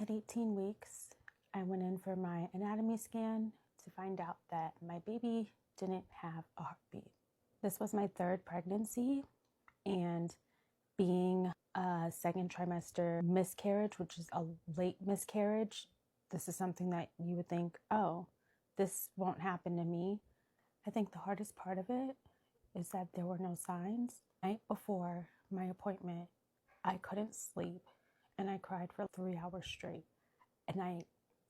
At 18 weeks, I went in for my anatomy scan to find out that my baby didn't have a heartbeat. This was my third pregnancy, and being a second trimester miscarriage, which is a late miscarriage, this is something that you would think, oh, this won't happen to me. I think the hardest part of it is that there were no signs. The night before my appointment, I couldn't sleep and I cried for 3 hours straight. And I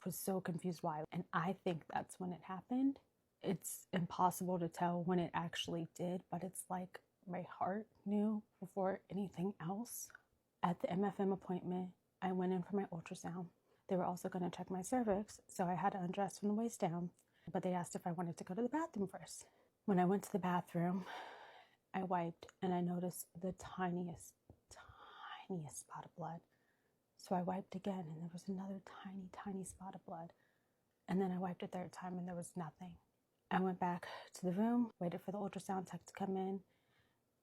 was so confused why. And I think that's when it happened. It's impossible to tell when it actually did, but it's like my heart knew before anything else. At the MFM appointment, I went in for my ultrasound. They were also going to check my cervix, so I had to undress from the waist down, but they asked if I wanted to go to the bathroom first. When I went to the bathroom, I wiped and I noticed the tiniest spot of blood. So I wiped again and there was another tiny spot of blood. And then I wiped a third time and there was nothing. I went back to the room, waited for the ultrasound tech to come in,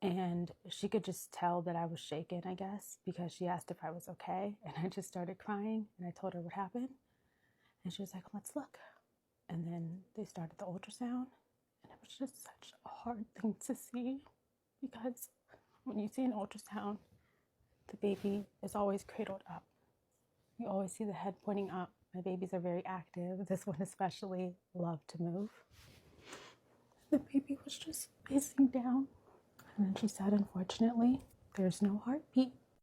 and she could just tell that I was shaken, I guess, because she asked if I was okay. And I just started crying and I told her what happened. And she was like, let's look. And then they started the ultrasound, and it was just such a hard thing to see, because when you see an ultrasound, the baby is always cradled up. You always see the head pointing up. My babies are very active. This one especially loved to move. The baby was just facing down. And then she said, unfortunately, there's no heartbeat.